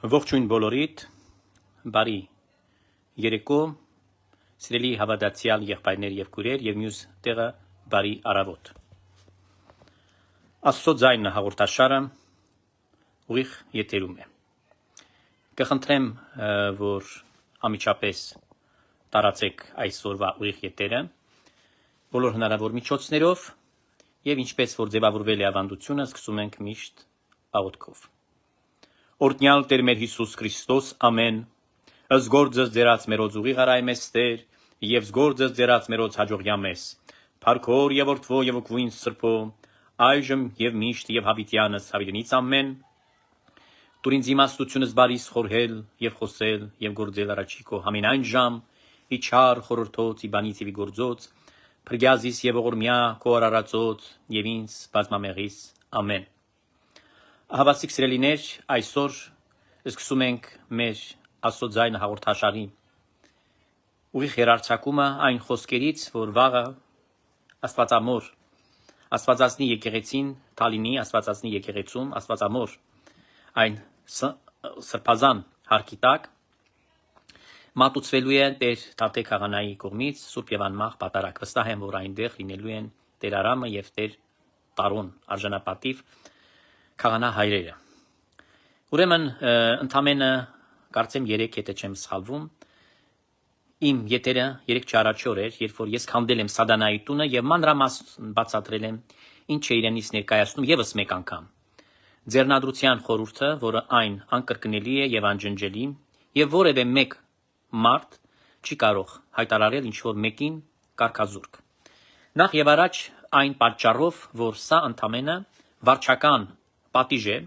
Ողջույն բոլորիդ, բարի երեկո, սիրելի հավատացյալ եղբայրներ եւ քույրեր եւ մյուս տեղը բարի առավոտ։ Աստծո ձայնը հաղորդաշարը ուղիղ եթերում է։ Կխնդրեմ, որ ամիջապես տարածեք այսօրվա ուղիղ եթերը բոլոր հնարավոր միջոցներով եւ ինչպես որ ձևավորվել է ավանդությունը, սկսում ենք միշտ աղոթքով։ Օրհնյալ Տեր մեր Հիսուս Քրիստոս, ամեն, զգորձս ձերած մերոց ուղիղ արայմես Տեր, եւ զգորձս ձերած մերոց հաջողյամես, Փարքոր եւ Որդվո եւ Օգուին Սրբո, այժմ եւ միշտ եւ հավիտյանս հավիտենից ամեն, Տուր ինձ իմաստությունս բարիս խորհել եւ խոսել եւ գործել առաջիկո համենայն ժամ, իչար խորհրդոց իբանից եւ գործոց, Փրկյազիս եւ ողորմյա քո արարածոց եւ ինձ բազմամեղիս ամեն։ Հավասիկ սիրելիներ, այսօր սկսում ենք մեր Աստծո ձայնը հաղորդաշարի ուղիղ հերարցակումը այն խոսքերից, որ վաղը Աստվածամոր, Աստվածածնի եկեղեցին Թալինի, Աստվածածնի եկեղեցում, Աստվածամոր այն սրբազան հարկի տակ մատուցվելու է Տեր Թաթե Քահանայի կողմից Սուրբ եւ անմահ պատարագ։ Վստահ եմ, որ այնտեղ լինելու են Տեր Արամը եւ Տեր Տարոն արժանապատիվ Քահանա հայրերը։ Ուրեմն ընդամենը կարծեմ 3 եթե չեմ սխալվում իմ եթերը 3 չարաչի օր էր, երբ որ ես քանդել եմ Սադանայի տունը եւ մանրամասն բացատրել եմ ինչ է իրենից ներկայացնում եւս մեկ անգամ։ Ձեռնադրության խորհուրդը, որը այն անկրկնելի է եւ անջնջելի եւ որևէ մեկ մարդ չի կարող հայտարարել ինչ որ մեկին կարգազուրկ։ Նախ եւ առաջ այն պատճառով, որ սա ընդամենը վարչական պատիժ է,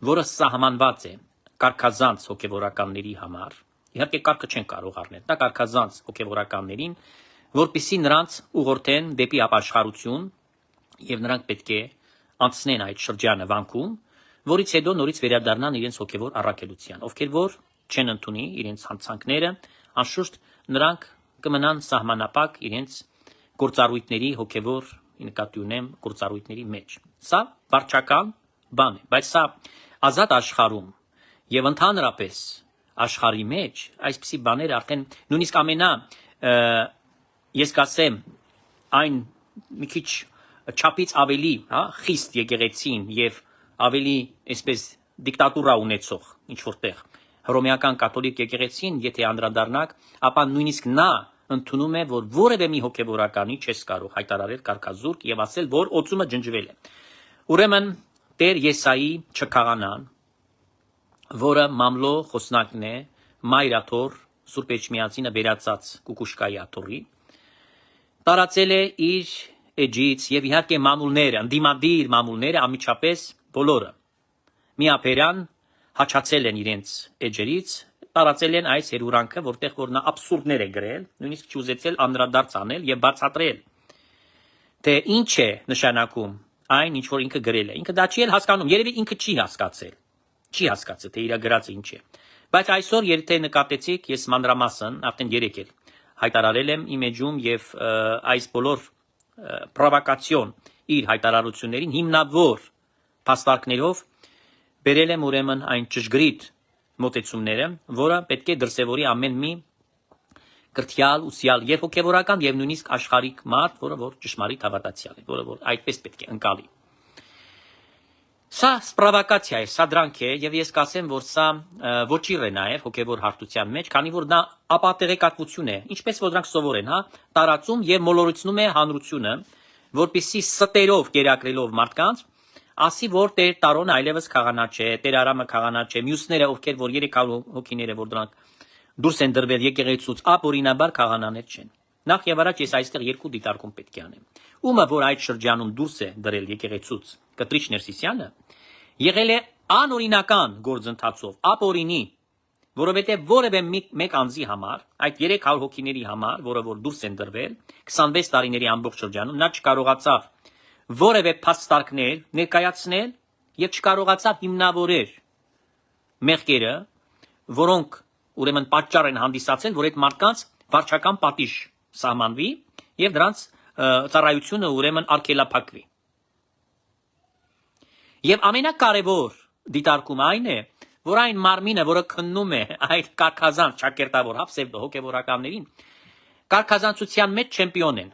որը սահմանված է կարգազանց հոգևորականների համար։ Իհարկե կարգը չեն կարող առնել, դա կարգազանց հոգևորականներին, որպիսի նրանց ուղղորդեն դեպի ապաշխարություն եւ նրանք պետք է անցնեն այդ շրջանը վանքում, որից հետո նորից վերադառնան իրենց հոգևոր առաքելության։ Ովքեր որ չեն ընդունի իրենց հանցանքները, անշուշտ նրանք կմնան սահմանապակ իրենց գործառույթների հոգևոր նկատի ունեմ գործառույթների մեջ։ Սա վարչական բան է, բայց սա ազատ աշխարհում եւ ընդհանրապես աշխարհի մեջ այսպիսի բաներ արդեն նույնիսկ ես կասեմ այն մի քիչ չափից ավելի, խիստ եկեղեցին եւ ավելի այսպես դիկտատուրա ունեցող ինչ որտեղ հռոմեական կաթոլիկ եկեղեցին, եթե անդրադառնաք, ապա նույնիսկ նա ընդունում է, որ որևէ մի հոգևորականի չես կարող հայտարարել կարգազուրկ եւ ասել, որ օծումը ջնջվել է։ Ուրեմն Տեր Եսայի չքահանան, որը մամլո խոսնակն է, Մայրաթոր Սուրբ Էջմիածինը վերացած Կուկուշկայի աթոռի, տարածել է իր էջից եւ իհարկե մամուլները, ընդդիմադիր մամուլները ամիջապես բոլորը միապերան հաչացել են իրենց էջերից, տարածել են այս հերուրանքը, որտեղ որ նա абսուրդներ է գրել, նույնիսկ չուզեցել անդրադարձ անել եւ բացատրել, թե ինչ է նշանակում այն, ինչ որ ինքը գրել է։ Ինքը դա չի էլ հասկանում, երևի ինքը չի հասկացել, թե իր գրածը ինչ է։ Բայց այսօր եթե նկատեցիք, ես մանրամասն արդեն 3 էլ հայտարարել եմ իմ էջում եւ այս բոլոր պրովոկացիոն իր հայտարարություններին հիմնավոր փաստարկներով բերել եմ ուրեմն այն ճշգրիտ մոտեցումները, որը պետք է դրսևորի ամեն մի կրթյալ, ուսյալ եւ հոգեվորական եւ նույնիսկ աշխարհիկ մարդ, որը որ ճշմարիտ հավատացյալ է, որը որ այդպես պետք է ընկալի։ Սա պրովոկացիա է, սա դրանք է եւ ես կասեմ, որ սա ոչիր է նաեւ հոգեվոր հարթության մեջ, քանի որ դա ապատեղեկատվություն է, ինչպես որ դրանք սովոր են, տարածում եւ մոլորեցնում է հանրությունը, որպիսի ստերով կերակրելով մարդկանց ասի, որ Տեր Տարոնը այլևս քահանա չէ, Տեր Արամը քահանա չէ, մյուսները ովքեր որ 300 հոգիները որ դրանք դուրս են դրվել եկեղեցուց, ապօրինաբար քահանաներ չեն։ Նախ եւ առաջ ես այստեղ 2 դիտարկում պետք է անեմ։ Ումը որ այդ շրջանում դուրս է դրել եկեղեցուց Կտրիչ Ներսիսյանը, եղել է անօրինական գործընթացով, ապօրինի, որովհետեւ որևէ մեկ անձի համար, այդ 300 հոգիների համար, որը որ դուրս են դրվել 26 տարիների ամբողջ շրջանում, նա չկարողացավ որևէ փաստարկներ ներկայացնել եւ չկարողացավ հիմնավորել մեղքերը, որոնք ուրեմն պատճառ են հանդիսացել, որ այդ մարդկանց վարչական պատիժ սահմանվի եւ դրանց ծառայությունը ուրեմն արգելափակվի։ Եվ ամենակարևոր դիտարկումը այն է, որ այն մարմինը, որը քննում է այդ կարգազանց ճակերտավոր հոգևորականներին, կարգազանցության մեջ չեմպիոն են,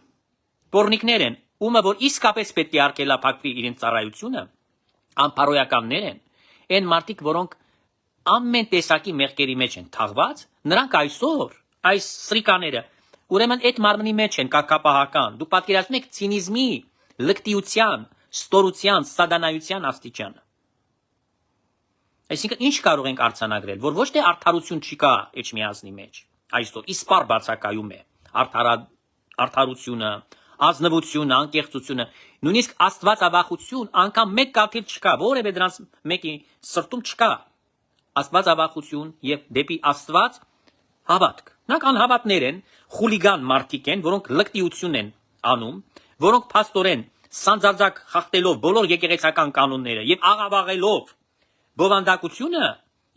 պորնիկներ են, ումը որ իսկապես պետք է արգելափակվի իրենց ծառայությունը, անփարոյականներ են, այն մարդիկ, որոնք ամեն տեսակի մեղքերի մեջ են թաղված, նրանք այսօր այս սրիկաները ուրեմն այդ մարմնի մեջ են կարգապահական, դուք պատկերացնում եք ցինիզմի, լկտիության, ստորության, սադանայության աստիճանը։ Այսինքն ինչ կարող ենք արձանագրել, որ ոչ թե արդարություն չկա Էջմիածնի մեջ, այսօր իսպար բացակայում է արդարությունը, ազնվությունը, անկեղծությունը, նույնիսկ աստվածավախություն, անգամ մեկ կաթիլ չկա, որևէ դրանց մեկի սրտում չկա աստվածավախություն եւ դեպի Աստված հավատք։ Նրանք անհավատներ են, խուլիգան մարդիկ են, որոնք լկտիություն են անում, որոնք փաստորեն սանձարձակ խախտելով բոլոր եկեղեցական կանոնները եւ աղավաղելով բովանդակությունը,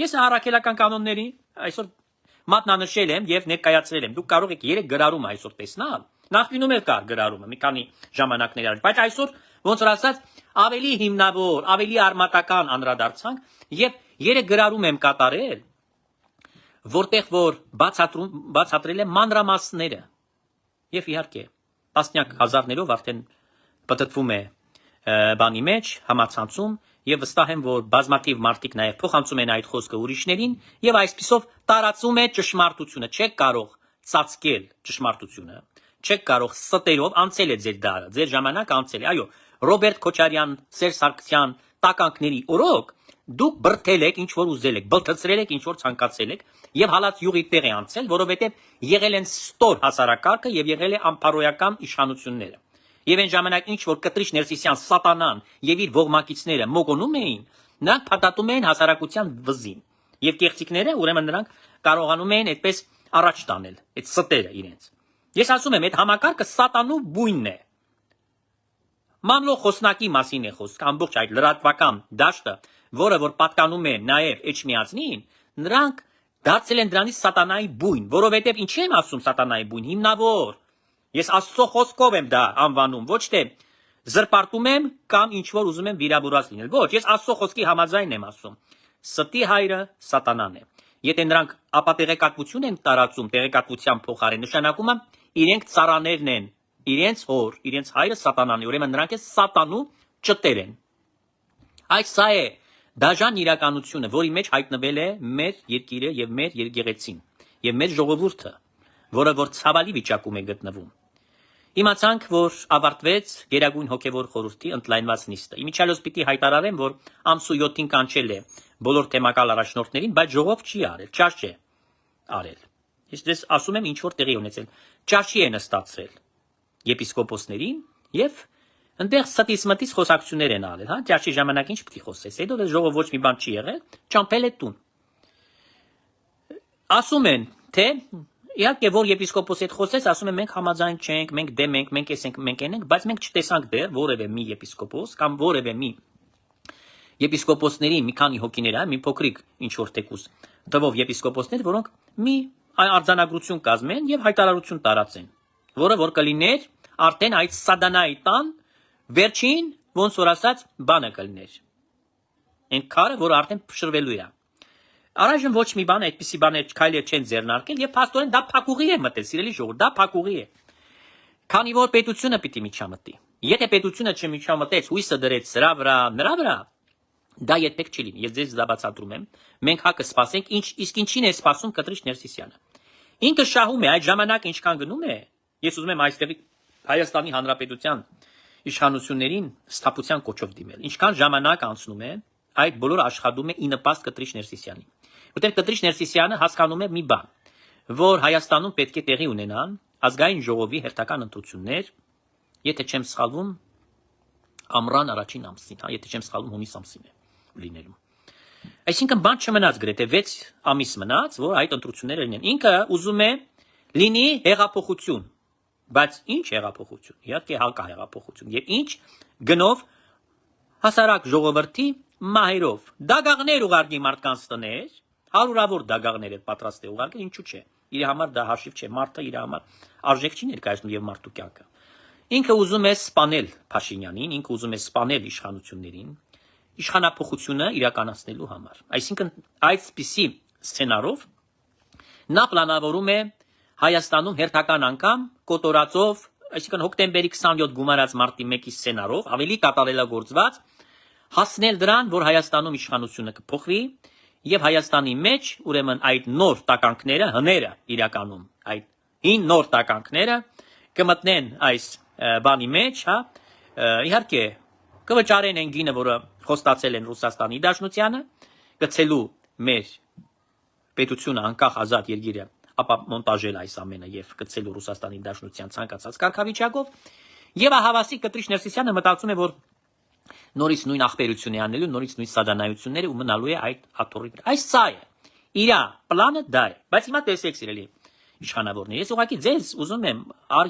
ես առաքելական կանոնների այսօր մատնանշել եմ եւ ներկայացրել եմ։ Դուք կարող եք 3 գրառում այսօր տեսնել։ Նախկինում էլ կար գրառումը մի քանի ժամանակներ առաջ, բայց այսօր ոնց որ ասած ավելի հիմնավոր, ավելի արմատական անդրադարձանք եւ 3 գրառում եմ կատարել, որտեղ որ բացատրել եմ մանրամասները եւ իհարկե տասնյակ հազարներով արդեն պատտվում է բանի մեջ համացանցում եւ վստահ եմ որ բազմաթիվ մարդիկ նաեւ փոխանցում են այդ խոսքը ուրիշներին եւ այսպիսով տարածում է ճշմարտությունը չեք կարող ծածկել ճշմարտությունը չեք կարող ստերով անցել է ձեր դարը ձեր ժամանակ անցել է այո Ռոբերտ Քոչարյան Սերժ Սարգսյան տականքների օրոք դուք բրթել եք ինչ որ ուզել եք բլթացրել եք ինչ որ ցանկացել եք եւ հալած յուղի տեղ է անցել որովհետեւ եղել են ստոր հասարակարգը եւ եղել է անփարոյական իշխանությունները եւ այն ժամանակ ինչ որ Կտրիչ Ներսիսյան սատանան եւ իր ողմակիցները մոգոնում էին նրանք փաթաթում էին հասարակության վզին եւ կեղծիկները ուրեմն նրանք կարողանում էին այդպես առաջ տանել այդ ստերը իրենց ես ասում եմ այդ համակարգը սատանու բույնն է Մամլո խոսնակի մասին է խոսք ամբողջ այդ լրատվական դաշտը որը որ պատկանում է նաև Էջմիածնին, նրանք դարձել են դրանից սատանայի բույն, որովհետև ինչի եմ ասում սատանայի բույն, հիմնավոր։ Ես Աստծո խոսքով եմ դա անվանում, ոչ թե զրպարտում եմ կամ ինչ որ ուզում եմ վիրավորած լինել։ Ոչ, ես Աստծո խոսքի համաձայն եմ ասում։ Ստի հայրը սատանան է։ Եթե նրանք ապատեղեկատվություն են տարածում տեղեկատվության փոխարեն, նշանակում է իրենք ծառաներն են, իրենց հոր, իրենց հայրը սատանան է, ուրեմն նրանք է սատանու ճտեր են։ Այս սա է դաժան իրականությունը, որի մեջ հայտնվել է մեր երկիրը եւ մեր եկեղեցին եւ մեր ժողովուրդը, որը որ ցավալի վիճակում է գտնվում։ Իմացանք, որ ավարտվեց Գերագույն հոգևոր խորհրդի ընդլայնված նիստը։ Իմիջիալոց պիտի հայտարարեմ, որ ամսու 7-ին կանչել է բոլոր թեմակալ առաջնորդներին, բայց ժողով չի արել, ճաշ չէ արել։ Ես դες ասում եմ ինչ որ տեղի ունեցել։ Ճաշի է նստացրել եպիսկոպոսներին եւ Այնտեղ ստից մտից խոսակցություններ են արել, հա, ճաշի ժամանակ ինչ պետք է խոսես, հետո դες ժողով ոչ մի բան չի եղել, ճամփել է տուն։ Ասում են, թե իհարկե որ եպիսկոպոսի հետ խոսես, ասում են մենք համաձայն չենք, մենք դեմ ենք, մենք էսենք, մենք ենք, բայց մենք չտեսանք դեռ որևէ մի եպիսկոպոս կամ որևէ մի եպիսկոպոսների մի քանի հոգիներ, հա, մի փոքրիկ ինչ որ տեկուս տվով եպիսկոպոսներ, որոնք մի արձանագրություն կազմեն եւ հայտարարություն տարածեն, որը որ կլիներ արդեն այդ սադանայի տան Վերջին ոնց որ ասած բանը կլներ։ Այն քարը, որ արդեն փշրվելու է։ Առայժմ ոչ մի բան այդպիսի բաներ քայլեր չեն ձեռնարկել եւ փաստորեն դա փակուղի է մտել, սիրելի ժողովուրդ, դա փակուղի է։ Քանի որ պետությունը պիտի միջամտի։ Եթե պետությունը չմիջամտեց, հույսը դրեց սրա վրա, նրա վրա, դա երբեք չի լինի։ Ես ձեզ դա բացատրում եմ։ Մենք հակը սպասենք, իսկ ինչին է սպասում Կտրիչ Ներսիսյանը։ Ինքը շահում է այդ ժամանակ ինչքան գնում է։ Ես ուզում եմ այստեղի Հայաստանի Հանրապետության իշխանություններին ստապության կոչով դիմել։ Ինչքան ժամանակ անցնում է, այդ բոլորը աշխատում է ի նպաստ Կտրիչ Ներսիսյանի։ Որտեղ Կտրիչ Ներսիսյանը հասկանում է մի բան, որ Հայաստանում պետք է տեղի ունենան ազգային ժողովի հերթական ընտրություններ, եթե չեմ սխալվում, ամռան առաջին ամսին, հա, եթե չեմ սխալվում հունիս ամսին է լինելու։ Այսինքն բան չմնաց գրեթե 6 ամիս մնաց, որ այդ ընտրությունները լինեն։ Ինքը ուզում է լինի հեղափոխություն Բայց ինչ հեղափոխություն, իհարկե հակահեղափոխություն եւ ինչ գնով հասարակ ժողովրդի մահերով դագաղներ ուղարկի մարդկանց տներ, հարյուրավոր դագաղներ է պատրաստ է ուղարկել, ինչու՞ չէ։ Իր համար դա հաշիվ չէ, մարդը իր համար արժեք չի ներկայացնում եւ մարդու կյանքը։ Ինքը ուզում է սպանել Փաշինյանին, ինքը ուզում է սպանել իշխանություններին իշխանափոխությունը իրականացնելու համար։ Այսինքն այսպիսի սցենարով նա պլանավորում է Հայաստանում հերթական անգամ կոտորածով, այսինքն հոկտեմբերի 27 գումարած մարտի 1-ի սցենարով ավելի կատարելագործված հասնել դրան, որ Հայաստանում իշխանությունը կփոխվի եւ Հայաստանի մեջ ուրեմն այդ նոր տականքները, հները իրականում այդ հին նոր տականքները կմտնեն այս բանի մեջ, հա, իհարկե կվճարեն այն գինը, որը խոստացել են Ռուսաստանի Դաշնությանը, գցելու մեր պետությունը անկախ ազատ երկիրը, ապա մոնտաժել այս ամենը եւ գցելու Ռուսաստանի Դաշնության ցանկացած կարգավիճակով, եւ ահավասիկ Կտրիչ Ներսիսյանը մտածում է, որ նորից նույն ախպերություն է անելու, նորից նույն սադանայությունները ու մնալու է այդ աթոռի վրա։ Այս սա է։ Իր պլանը դա է։ Բայց հիմա տեսեք, սիրելի իշխանավորներ, ես ուղղակի ձեզ ուզում եմ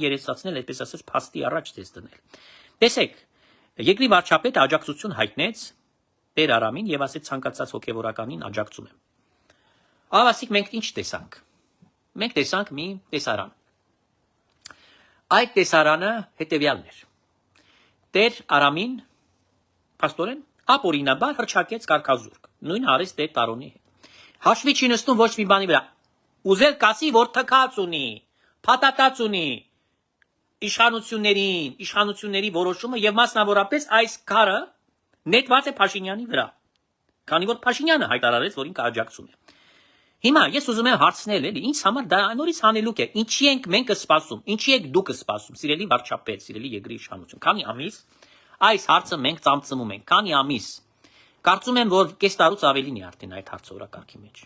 երեսացնել, այդպես ասած, փաստի առաջ ձեզ դնել։ Տեսեք, երկրի վարչապետը աջակցություն հայտնեց Տեր Արամին եւ ասեց ցանկացած հոգեվորականին աջակցում եմ։ Ահավասիկ մենք ինչ տեսանք։ Մենք տեսանք մի տեսարան։ Այդ տեսարանը հետեւյալն էր։ Տեր Արամին Պաստորեն ապօրինաբար հրճակեց կարգազուրկ, նույն արեց Տեր Տարոնի հետ։ Հաշվի չի նստում ոչ մի բանի վրա։ Ուզել կասի, որ թքած ունի, փաթաթած ունի իշխանությունների որոշումը եւ մասնավորապես այս քարը նետված է Փաշինյանի վրա։ Քանի որ Փաշինյանը հայտարարեց, որ ինքը աջակցում է։ Հիմա ես ուզում եմ հարցնել, էլի, ինձ համար դա նորից հանելուկ է։ Ինչի ենք մենք սպասում, ինչի եք դուք սպասում, սիրելի վարչապետ, սիրելի երկրի իշխանություն։ Քանի ամիս այս հարցը մենք ծամծմում ենք, քանի ամիս։ Կարծում եմ, որ կես տարուց ավելին է արդեն այդ հարցը օրակարգի մեջ։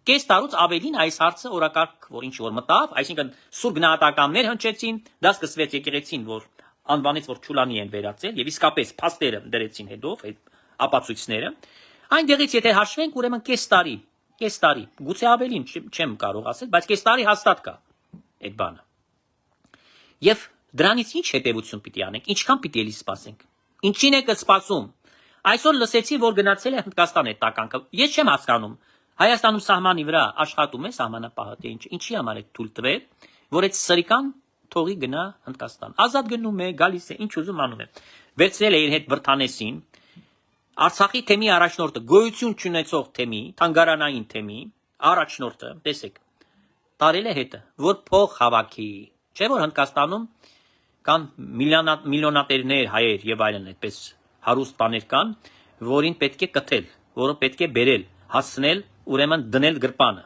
Կես տարուց ավելին այս հարցը օրակարգ, որ ինչ որ մտավ, այսինքն սուր գնահատականներ հնչեցին, դա սկսվեց եկեղեցին, որ անվանեց, որ Չուլանի են վերածել, եւ իսկապես փաստերը դրեցին հետով, այդ ապացույցները։ Այնտեղից եթե հաշվենք, ուրեմն կես տարի, գուցե ավելին չեմ կարող ասել, բայց կես տարի հաստատ կա այդ բանը։ Եվ դրանից ինչ հետևություն պիտի անենք, ինչքան պիտի էլի սպասենք։ Ինչին եք սպասում։ Այսօր լսեցի, որ գնացել է Հնդկաստան այդ տականքը։ Ես չեմ հասկանում։ Հայաստանում սահմանի վրա աշխատում է սահմանապահը, թե ինչի համար է թույլ տվել, որ այդ սրիկան թողի գնա Հնդկաստան։ Ազատ գնում է, գալիս է, ինչ ուզում անում է։ Վերցրել է իր հետ Վրթանեսին, Արցախի թեմի առաջնորդը, գոյություն չունեցող թեմի, թանգարանային թեմի առաջնորդը, տեսեք, տարել է հետը, որ փող հավաքի, չէ՞ որ Հնդկաստանում կան միլիոնատերներ, հայեր եւ այլն, այդպես հարուստ բաներ կան, որին պետք է կթել, որը պետք է բերել, հասցնել, ուրեմն դնել գրպանը։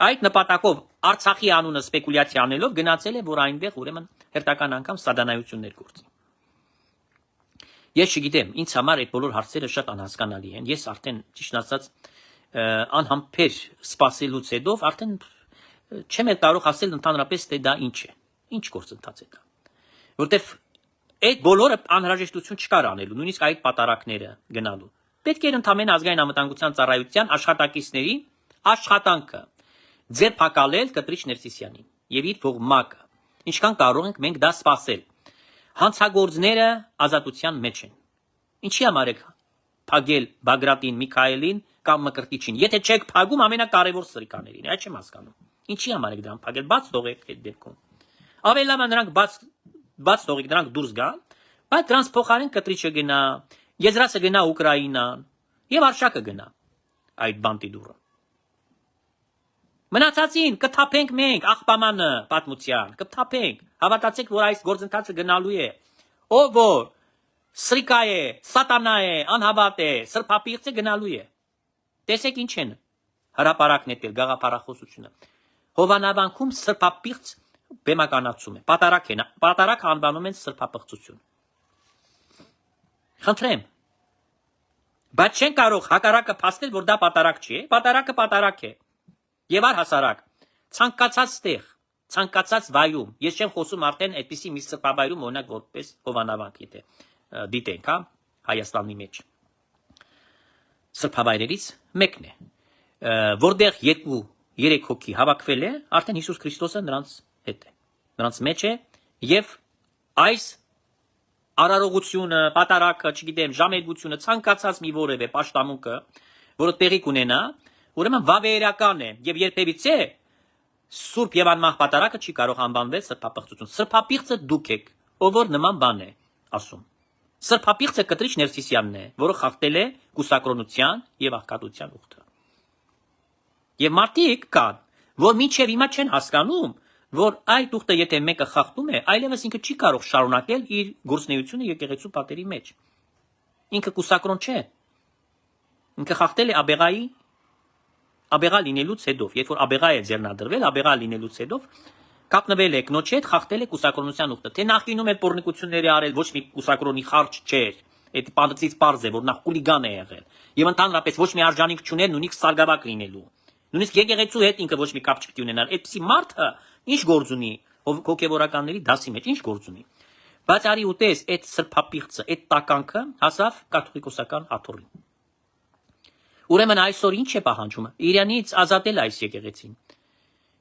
Այդ նպատակով Արցախի անունը սպեկուլյացիա անելով գնացել է, որ այնտեղ ուրեմն հերթական անգամ սադանայություններ գործի։ Ես չգիտեմ, ինձ համար այդ բոլոր հարցերը շատ անհասկանալի են։ Ես արդեն ճիշտ ասած անհամբեր սպասելուց հետո արդեն չեմ կարող ասել ընդհանրապես թե դա ինչ է։ Ինչ գործընթաց է դա։ Որտեվ այդ բոլորը անհրաժեշտություն չկար անելու, նույնիսկ այդ պատարակները գնալու։ Պետք էր ընդհանրապես ազգային անվտանգության ծառայության աշխատակիցների աշխատանքը ձերբակալել Կտրիչ Ներսիսյանին եւ իր ողմակը։ Ինչքան կարող ենք մենք դա սպասել։ Հանցագործները ազատության մեջ են։ Ինչի համար եք փագել Բագրատին, Միքայելին կամ Մկրտիչին։ Եթե չեք փագում ամենակարևոր սրիկաներին, այդ չեմ հասկանում։ Ինչի համար եք դրան փագել, բաց թողեք այդ դեպքում։ Ավելի լավ է նրանք բաց թողեք, նրանք դուրս գան, բայց դրանց փոխարեն Կտրիչը գնա, Եզրասը գնա Ուկրաինա եւ Արշակը գնա այդ բանտի դուրը։ Մնացածին կթափենք մենք աղբամանը պատմության, կթափենք, հավատացեք, որ այս գործընթացը գնալու է։ Ով որ սրիկա է, սատանա է, անհավատ է, սրբապիղծ է գնալու է։ Տեսեք ինչ են հրապարակն էտել գաղափարախոսությունը։ Հովանավանքում սրբապիղծ բեմականացում է, պատարակ անվանում են սրբապղծություն։ Խնդրեմ, բայց չեն կարող հակառակը փաստել, որ դա պատարակ չի, պատարակը պատարակ է։ Եվ առհասարակ, ցանկացած տեղ, ցանկացած վայրում, ես չեմ խոսում արդեն այդպիսի մի սրբավայրում, օրինակ որպես Հովանավանք, եթե դիտենք, հա, Հայաստանի մեջ։ Սրբավայրերից մեկն է, որտեղ 2-3 հոգի հավաքվել է, արդեն Հիսուս Քրիստոսը նրանց հետ է, նրանց մեջ է, եւ այս արարողությունը, պատարակը, չգիտեմ, ժամերգությունը, ցանկացած մի որևէ պաշտամունքը, որը տեղի կունենա, ուրեմն վավերական է եւ երբևիցե Սուրբ եւ անմահ պատարակը չի կարող անվանվել սրբապղծություն։ Սրբապիղծը դուք եք, ով որ նման բան է ասում։ Սրբապիղծը Կտրիչ Ներսիսյանն է, որը խախտել է կուսակրոնության եւ աղքատության ուխտը։ Եվ մարդիկ կան, որ մինչև հիմա չեն հասկանում, որ այդ ուխտը եթե մեկը խախտում է, այլևս ինքը չի կարող շարունակել իր գործունեությունը եկեղեցու պատերի մեջ։ Ինքը կուսակրոն չէ։ Ինքը խախտել է աբեղա լինելուց հետո, երբ որ աբեղա է ձեռնադրվել, աբեղա լինելուց հետո կապնվել է կնոջի հետ, խախտել է կուսակրոնության ուխտը։ Թե նախկինում այդ բորնիկությունները արել ոչ մի կուսակրոնի խարճ չէր։ Այդ բանից պարզ է, որ նա խուլիգան է եղել։ Եվ ընդհանրապես ոչ մի արժանինք չուներ նույնիսկ սարգսակ լինելու։ Նույնիսկ եկեղեցու հետ ինքը ոչ մի կապ չպիտի ունենար։ Այդպիսի մարդը ինչ գործ ունի հոգևորականների դասի մեջ, ինչ գործ ունի։ Բայց արի ուտես այդ սրբապիղծը, այդ տականքը հասավ կաթողիկոսական աթոռին։ Ուրեմն այսօր ինչ է պահանջում։ Իրանից ազատել այս եկեղեցին։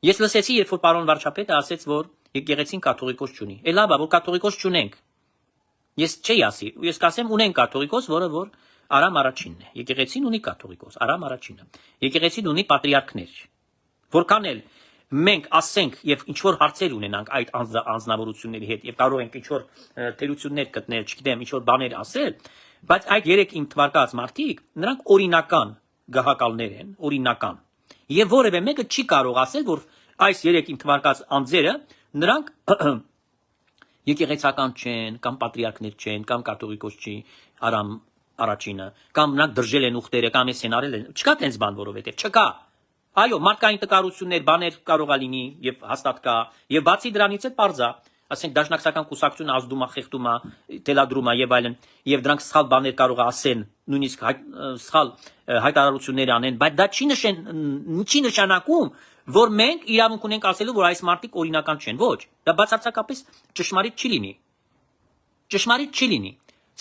Ես լսեցի, երբ որ պարոն վարչապետը ասեց, որ եկեղեցին կաթողիկոս չունի։ Լավ է, որ կաթողիկոս չունենք։ Ես չի ասի, ես կասեմ ունենք կաթողիկոս, որը որ Արամ առաջինն է։ Եկեղեցին ունի կաթողիկոս, Արամ առաջինը։ Եկեղեցին ունի պատրիարքներ։ Որքան էլ մենք ասենք եւ ինչ որ հարցեր ունենանք այդ անձնավորությունների հետ եւ կարող ենք ինչ որ թերություններ գտնել, չգիտեմ, ինչ որ բաներ ասել, բայց այդ երեք իմ թվարկած մարդիկ, նրանք օրինական գահակալներ են, օրինական։ Եվ որևէ մեկը չի կարող ասել, որ այս երեք իմ թվարկած անձերը նրանք եկեղեցական չեն, կամ պատրիարքներ չեն, կամ կաթողիկոս չի, Արամ առաջինը, կամ նրանք դրժել են ուխտերը, կամ էսեն արել են, չկա տենց բան որովհետև, չկա։ Այո, մարդկային տկարություններ, բաներ կարող է լինի եւ հաստատ կա, եւ բացի դրանից էլ պարզ է, ասենք դաշնակցական կուսակցությունը ազդում է, խեղդում է, թելադրում է եւ այլն, եւ դրանք սխալ բաներ կարող է ասեն, նույնիսկ սխալ հայտարարություններ անեն, բայց դա չի նշանակում, որ մենք իրավունք ունենք ասելու, որ այս մարդիկ օրինական չեն, ոչ, դա բացարձակապես ճշմարիտ չի լինի։ Ճշմարիտ չի լինի։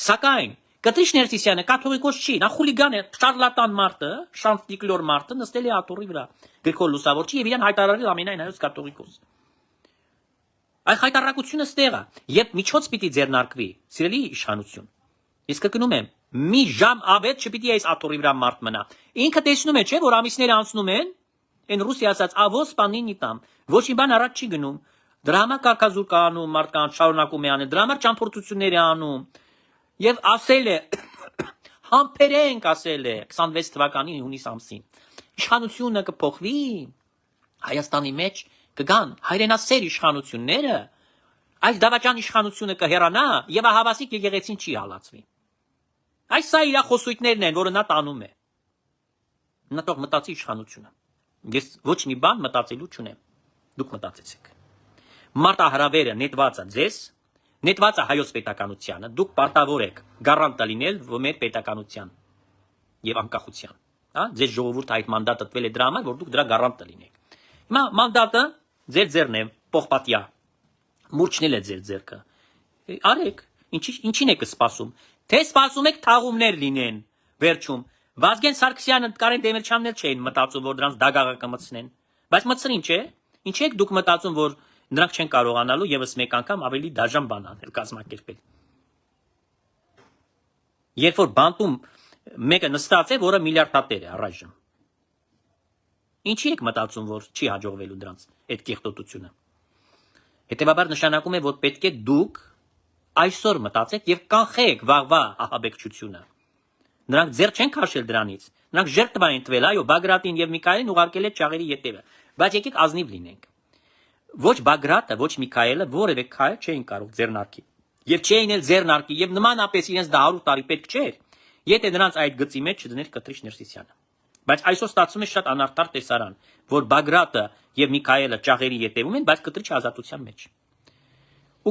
Սակայն Կտրիչ Ներսիսյանը կաթողիկոս չի, նա խուլիգան է, շարլատան մարդը, շանտիկլոր մարդը նստել է աթոռի վրա, Գրիգոր Լուսավորչի եւ իրան հայտարարել ամենայն հայոց կաթողիկոս։ Այդ հայտարարությունը ստեղ է, եւ միջոց պիտի ձեռնարկվի, սիրելի իշխանություն։ Ես կգնում եմ, մի ժամ ավետ չպիտի այս աթոռի վրա մարդ մնա։ Ինքը տեսնում է, չէ, որ ամիսները անցնում են, այն ռուսի ասած ավոս պանինի տամ, ոչ մի բան առաջ չի գնում։ Դրա համար կարգազուր կա անում, մարդկանց շարունակում է անել, դրա համար ճամփորդություններ է անում։ Եվ ասել է, համբերենք ասել է 26 թվականի հունիս ամսին, իշխանությունը կփոխվի, Հայաստանի մեջ կգան հայրենասեր իշխանությունները, այս դավաճան իշխանությունը կհեռանա եւ ահավասիկ եկեղեցին չի հալածվի։ Այս սա իր խոսույթներն են, որը նա տանում է։ Նա թող մտածի իշխանությունը։ Ես ոչ մի բան մտածելու չունեմ։ Դուք մտածեցեք։ Մարտահրավերը նետված է ձեզ, նետված է հայոց պետականությանը, դուք պարտավոր եք գարանտը լինել մեր պետականության եւ անկախության, հա, ձեզ ժողովուրդը այդ մանդատը տվել է դրա համար, որ դուք դրա գարանտը լինեք։ Հիմա մանդատը ձեր ձեռն է, պողպատյա, մուրճնել է ձեր ձեռքը։ Արեք, ինչին եք սպասում։ Թե սպասում եք թաղումներ լինեն, վերջում։ Վազգեն Սարգսյանը, Կարեն Դեմիրճյանն էլ չէին մտածում, որ դրանց դագաղը կմտցնեն, բայց մտցրին, չէ։ Ինչ եք դուք մտածում, որ նրանք չեն կարողանալու եւս մեկ անգամ ավելի դաժան բան անել, կազմակերպել։ Երբ որ բանտում մեկը նստած է, որը միլիարդատեր է առայժմ։ Ինչի եք մտածում, որ չի հաջողվելու դրանց այդ կեղտոտությունը։ Հետևաբար նշանակում է, որ պետք է դուք այսօր մտածեք եւ կանխեք վաղվա ահաբեկչությունը։ Նրանք ձեռ չեն քաշել դրանից։ Նրանք ժերտվա են տվել, այո, Բագրատին եւ Միքայելին ուղարկել է ճաղերի ետևը։ Բայց եկեք ազնիվ լինենք։ Ոչ Բագրատը, ոչ Միքայելը որևէ քայլ չէին կարող ձեռնարկի։ Եվ չէին էլ ձեռնարկի, եւ նմանապես իրենց դա 100 տարի պետք չէր, եթե նրանց այդ գծի մեջ չդներ Կտրիչ Ներսիսյանը։ Բայց այսօր ստացվում է շատ անարդար տեսարան, որ Բագրատը եւ Միքայելը ճաղերի ետևում են, բայց Կտրիչը ազատության մեջ։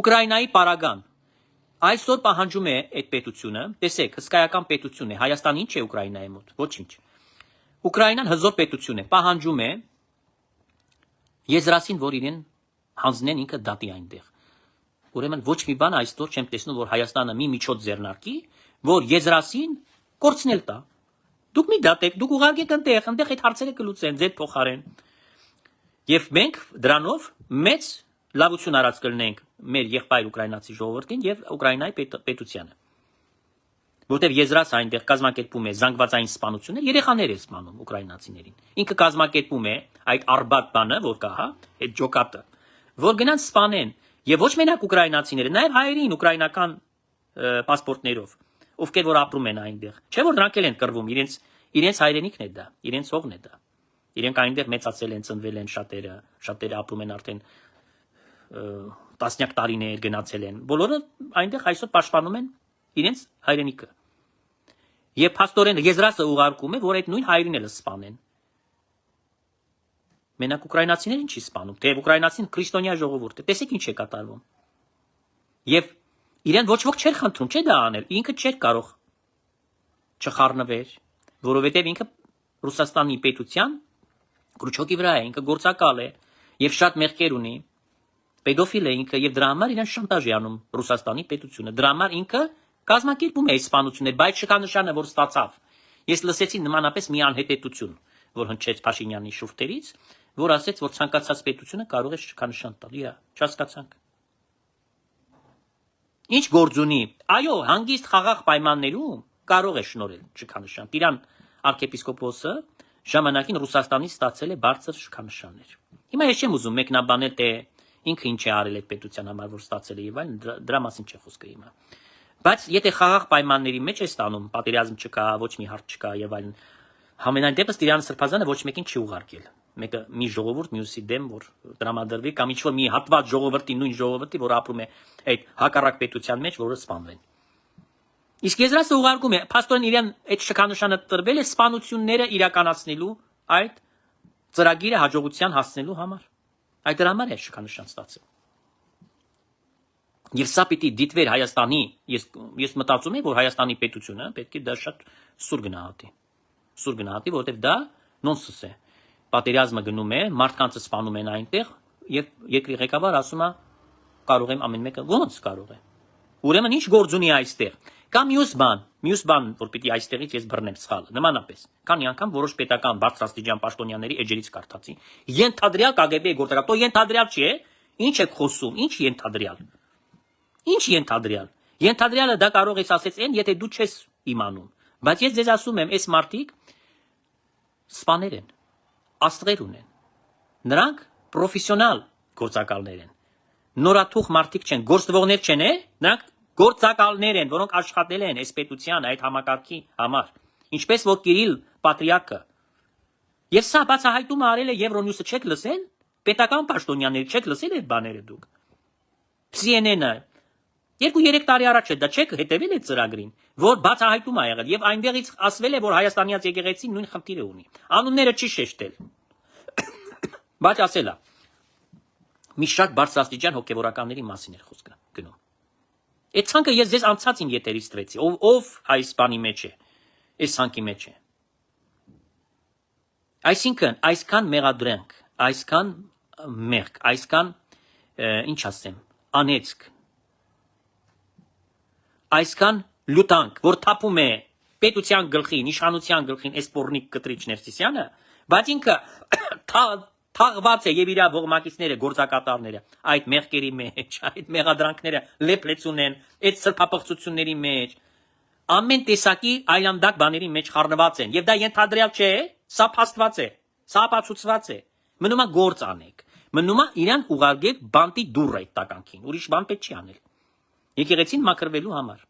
Ուկրաինայի պարագան այսօր պահանջում է այդ պետությունը, տեսեք, հսկայական պետություն է, Հայաստանը ինչ է Ուկրաինայի մոտ, ոչինչ։ Ուկրաինան հզոր պետություն է, պահանջում է Եզրասին, որ իրեն հանձնեն ինքը դատի այնտեղ։ Ուրեմն ոչ մի բան այսօր չեմ տեսնում, որ Հայաստանը մի միջոց ձեռնարկի, որ Եզրասին կորցնել տա։ Դուք մի դատեք, դուք ուղարկեք այնտեղ այդ հարցերը կլուծեն ձեր փոխարեն։ Եվ մենք դրանով մեծ լավություն արած կլինենք մեր եղբայր ուկրաինացի ժողովրդին եւ Ուկրաինայի պետությանը։ Որտեւ Եզրասը այնտեղ կազմակերպում է զանգվածային սպանություններ, երեխաներ է սպանում ուկրաինացիներին։ Ինքը կազմակերպում է այդ արբատ բանը, որ կա, հա, այդ ջոկատը, որ գնան սպանեն եւ ոչ մենակ ուկրաինացիները, նաեւ հայերին ուկրաինական պասպորտներով, ովքեր որ ապրում են այնտեղ։ Չէ՞ որ նրանք էլ են կռվում, իրենց հայրենիքն է դա, իրենց հողն է դա։ Իրենք այնտեղ մեծացել են, ծնվել են շատերը ապրում են արդեն տասնյակ տարիներ գնացել են։ Բոլորը այնտեղ այսօր պաշտպանում են իրենց հայրենիքը։ Եվ փաստորեն Եզրասը ուղարկում է, որ այդ նույն հայրենիքը սպանեն։ Մենակ ուկրաինացիներին չի սպանում, թե ուկրաինացին քրիստոնյա ժողովուրդ է։ Տեսեք ինչ է կատարվում։ Եվ իրեն ոչ ոք չէր խնդրում, չէ՞ դա անել։ Ինքը չէր կարող չխառնվել, որովհետև ինքը Ռուսաստանի պետության կրուչոկի վրա է, ինքը գործակալ է եւ շատ մեղքեր ունի։ Պետոֆիլ է ինքը եւ դրա համար իրեն շանտաժ է անում Ռուսաստանի պետությունը։ Դրա համար ինքը կազմակերպում է սպանություններ, բայց շքանշանը որ ստացավ։ Ես լսեցի նմանապես մի անհետեցություն, որ հնչեց Փաշինյանի շուրթերից, որ ասեց, որ ցանկացած պետությունը կարող է շքանշան տալ։ Իա, չհասկացանք։ Ինչ գործ ունի։ Այո, հանգիստ խաղաղ պայմաններում կարող է շնորհել շքանշան։ Տիրան arczepiskopos-ը ժամանակին Ռուսաստանից ստացել է բարձր շքանշաններ։ Հիմա ես չեմ ուզում մեկնաբանել, թե ինքը ինչ է արել այդ պետության համար, որ ստացել է եւ այլն, դրա մասին չէ խոսքը հիմա։ Բայց եթե խաղաղ պայմանների մեջ է ստանում, պատերազմ չկա, ոչ մի հարց չկա եւ այլն, համենայն դեպս Տիրան Սրբազանը ոչ մեկին չի ուղարկել։ Մեկը մի ժողովուրդ մյուսի դեմ որ տրամադրվի կամ ինչ որ մի հատված ժողովրդի նույն ժողովրդի, որ ապրում է այդ հակառակ պետության մեջ, որը սպանվեն։ Իսկ Եզրասը ուղարկում է, փաստորեն իրեն այդ շքանշանը տրվել է սպանությունները իրականացնելու այդ ծրագիրը հաջողության հասնելու համար։ Այդ դրա համար է շքանշան ստացել։ Եվ սա պիտի դիտվեր Հայաստանի, ես մտածում եմ, որ Հայաստանի պետությունը պետք է դա շատ սուր գնահատի։ Սուր գնահատի, որովհետև դա նոնսենս է։ Պատերազմը գնում է, մարդկանց սպանում են այնտեղ, եւ երկրի ղեկավար ասում է կարող եմ ամեն մեկը ոնց կարող է։ Ուրեմն ինչ գործ ունի այստեղ։ Կամ մյուս բան, որ պիտի այստեղից ես բռնեմ սխալը, նմանապես։ Քանի անգամ որոշ պետական բարձրաստիճան պաշտոնյաների էջերից կարդացի։ Ենթադրյալ KGB-ի գործակալ, то ենթադրյալ չէ։ Ինչ եք խոսում, ինչ ենթադրյալ։ Ինչ ենթադրյալ։ Ենթադրյալը դա կարող ես ասես այն, եթե դու չես իմանում։ Բայց ես ձեզ ասում եմ, այս մարդիկ սպաներ են, աստղեր ունեն։ Նրանք պրոֆեսիոնալ գործակալներ են։ Նորաթուխ մարդիկ չեն, գործվողներ չեն, նրանք գործակալներ են, որոնք աշխատել են այս պետության այդ համակարգի համար, ինչպես որ Կիրիլ Պատրիարքը։ Եվ սա բացահայտումը արել է Euronews-ը, չեք լսել, պետական պաշտոնյաները չեք լսել այդ բաները դուք։ CNN-ը 2-3 տարի առաջ է, դա չեք հետևել այդ ծրագրին, որ բացահայտում է եղել եւ այնտեղից ասվել է, որ Հայաստանյաց եկեղեցին նույն խնդիրը ունի։ Անունները չի շեշտել։ Բայց ասել է։ Մի շատ բարձրաստիճան հոգեվորականների մասին էր խոսքը գնում։ Այդ ցանկը ես ձեզ անցածին եթերից տվեցի, ով այս բանի մեջ է, այս ցանկի մեջ է։ Այսինքն, այսքան մեղադրանք, այսքան մեղք, այսքան ինչ ասեմ, անեծք, այսքան լուտանք, որ թափում է պետության գլխին, իշխանության գլխին այս պոռնիկ կտրիչ Ներսիսյանը, բայց ինքը թաղված է եւ իր ողմակիցները, գործակատարները այդ մեղքերի մեջ, այդ մեղադրանքները լեփլեցուն են, այդ սրբապղծությունների մեջ, ամեն տեսակի այլանդակ բաների մեջ խառնված են եւ դա ենթադրյալ չէ, սա փաստված է, սա ապացուցված է։ Մնում է գործ անեք, մնում է իրան ուղարկեք բանտի դուռ այդ տականքին, ուրիշ բան պետք չի անել։ Եկեղեցին մաքրվելու համար։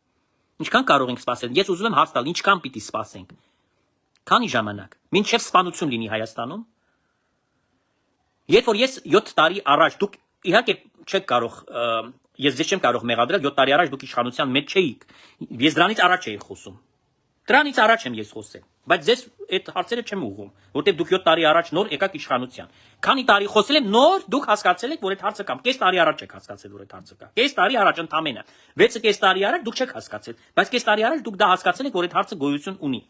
Ինչքան կարող ենք սպասել։ Ես ուզում եմ հարց տալ, ինչքան պիտի սպասենք։ Քանի ժամանակ։ Մինչև սպանություն լինի Հայաստանում։ Երբ որ ես 7 տարի առաջ դուք իհարկե չեք կարող ես ձեզ չեմ կարող մեղադրել 7 տարի առաջ դուք իշխանության մեջ չէիք ես դրանից առաջ էի խոսում դրանից առաջ եմ ես խոսել բայց ձեզ այդ հարցերը չեմ ուղղում որտեղ դուք 7 տարի առաջ նոր եկաք իշխանության քանի տարի խոսել եմ նոր դուք հասկացել եք որ այդ հարցը կա կես տարի առաջ եք հասկացել որ այդ հարցը կա կես տարի առաջ ընդամենը 6 կես տարի առաջ դուք չեք հասկացել բայց կես տարի առաջ դուք դա հասկացել եք որ այդ հարցը գոյություն ունի